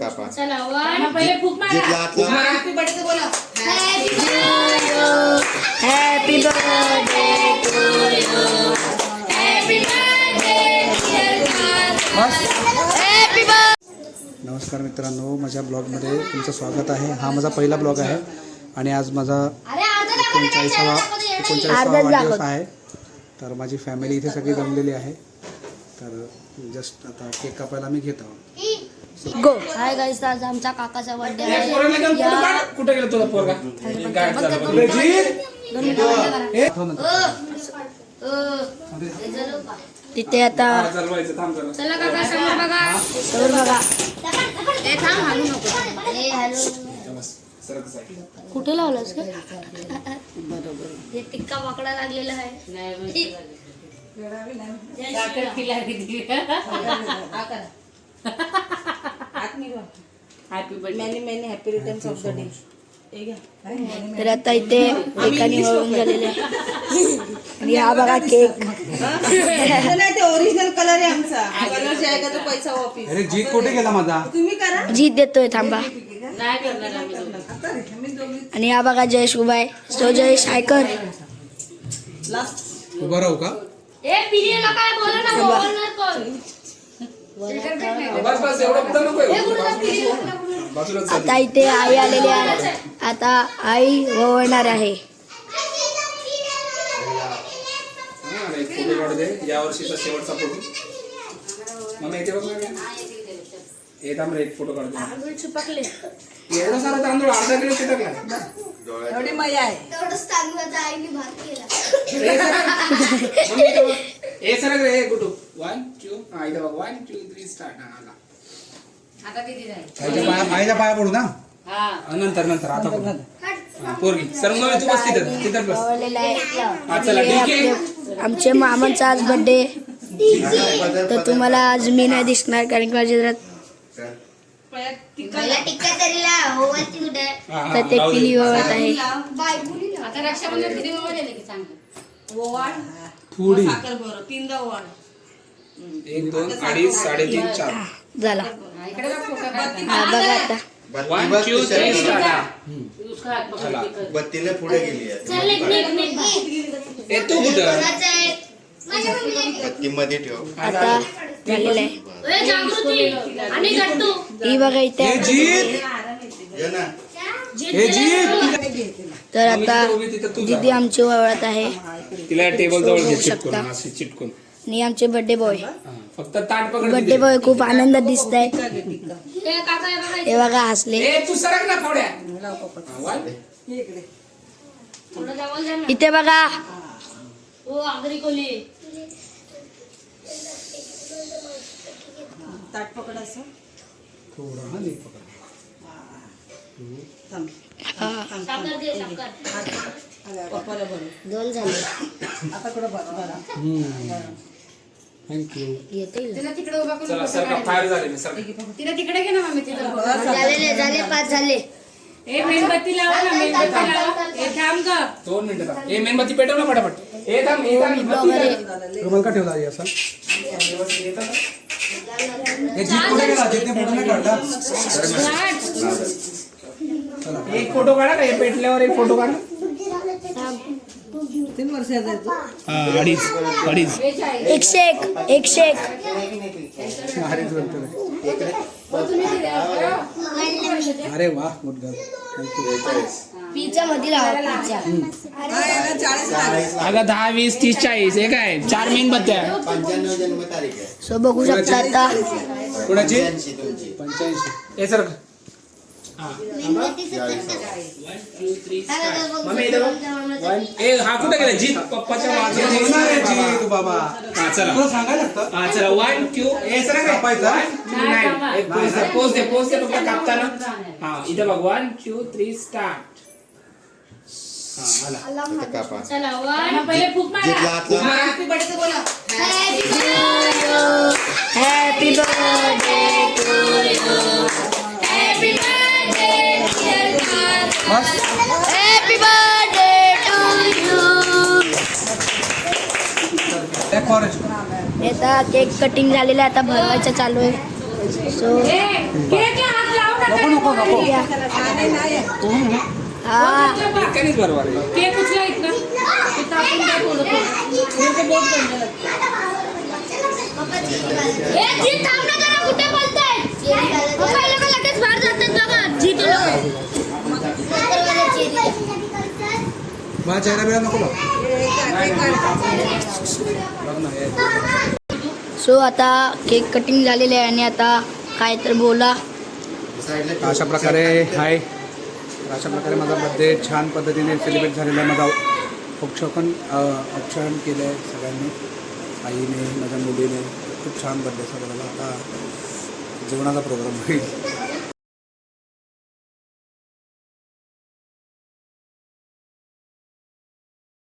कापा. चला वन पहिले फूक मारा. जितला हातला. हॅपी बर्थडे बोला. Happy birthday to you. Happy birthday happy birthday. नमस्कार मित्रांनो, माझ्या ब्लॉगमध्ये तुमचं स्वागत आहे. हा माझा पहिला ब्लॉग आहे आणि आज माझा 39वा वाढदिवस आहे. तर माझी फॅमिली इथे सगळी जमलेली आहे. तर जस्ट आता केक कापायला मी घेत आहोत. गो. हाय गाइस, आज आमचा काकाचा बर्थडे आहे. कुठे गेला तुला पोरगा? तिथे आता चला काका समोर बघा. समोर बघा. ए थांब, हालू नको. ए हालू. कुठे लावलंस का? बरोबर. हे टिक्का वाकडा लागलेला आहे. नाही happy returns of the day. तर आता इथे एकाने वळून झालेले आहे. आणि हा बघा केक. नाही, ते ओरिजिनल कलर आहे आमचा. कलर जे आहे का तो पैसा वापिस. अरे जीत कुठे गेला माझा? तुम्ही करा. जीत देतोय, थांबा. आणि हा बघा जयेश उभा आहे. सो जयेश आयकर. उभा राहू का? आता इथे आई आलेली आहे. आता आई ओवळणार आहे. फोटो काढू दे, या वर्षीचा शेवटचा फोटो. मम्मी इथे बघ ना. हे थांब रे, एक फोटो काढतो. एवढा सारा तांदूळ अर्धा किलो चिटकला. एवढी मजा आहे. ए सर रे गुटू. 1 2 हा इथे बघ. 1 2 3 स्टार्ट. आला आईच्या पाया पडू ना. नंतर आता बघ. पोरगी सर मग तू बस तिथं बस. ओवळलेला आहे. हा चला हे ठीक आहे. आपले आमच्या मामांचा आज बर्थडे. तर तुम्हाला आज मी नाही दिसणार कारण की माझ्या घरात तर ते पिली ओवळत आहे. थोडी साखर बरं. 3दा ओवाळ. 1 2 3 3.5 4. झाला. हा बघा आता. 1 2 3 स्टार्ट. चला बत्तीला पुढे गेली आहे. ए तू कुठं? बत्ती मध्ये ठेव. आता झालेलं आहे. ही बघा इथे. ये ना. तर आता दीदी आमची ओवळत आहे. तिला टेबल जवळ घे बघू चिटकून. शकता. अशी चिटकून. आणि आमचे बर्थडे बॉय. फक्त ताट पकड. बर्थडे बॉय खूप आनंदात दिसत आहे. हे बघा हसले. ए तू सरक ना थोड्या. इथे बघा. ताट पकड असं. थोडा हा नाही पकड. थांब. पप्पाला बरं. दोन झाले. आता कुठं बरं. थँक्यू. चला सरका फायर झाले मी सरका. झाले 5 झाले. 2 मिनिटं थांब. ए मेणबत्ती पेटव ना फटाफट. ए थांब. रुमाल का ठेवला आहे असा? हे जीत कुठे गेला? जीतने फोटो नाही काढला. एक फोटो काढा का? हे पेटल्यावर एक फोटो काढा. 3 वर्षाचा आहे तो. हा अडीच 101 101. हरीच बोलतो रे. अरे वा, गुड गर्ल. थँक्यू. पिझ्झा मध्ये लावा. पिझ्झा. हा, याला 40 लागले. अगं 10 20 30 40 हे काय 4 मेणबत्त्या. 95 जन्म तारीख आहे. सो बघू शकता आता. कोणाची? 85 तुमची. 85. ए सर हा 1 2 3 मम्मी इथे बघ. 1 ए हा कुठे गेला? जीत पप्पाच्या मागे बोलणार आहे जीत बाबा. हा चला. तुला सांगायला लागतं. हा चला 1 2 ए सर कापायचा? नाही एक पोज दे फक्त कापताना. हा इथे बघ 1 2 3 स्टार्ट. हा आला. आता कापा. हॅपी जितला हातला. हॅपी बर्थडे बोला. Happy birthday to you. Happy birthday happy birthday to you. आता केक कटिंग झालेलं आहे. आता भरवायचं चालू आहे. सो नको नको हा एकानेच बरोबर आहे. केक उचला इथनं. इथं आपण काय बोलत होतो. मेरे को बहुत गंदा लगता है. कुठे बोलताय पप्पा लोक लगेच बाहेर जातात बघा जी ते लोक मला चेहरा बिरा नको बघ. बघ ना हे. सो आता केक कटिंग झालेले आहे आणि आता काय तर बोला. अशा प्रकारे हाय तर अशा प्रकारे माझा बड्डे छान पद्धतीने सेलिब्रेट झालेला आहे. माझा औक्षण केलं आहे सगळ्यांनी, आईने माझ्या मुलीने. खूप छान बड्डे झालेला. आता जेवणाचा प्रोग्राम होईल.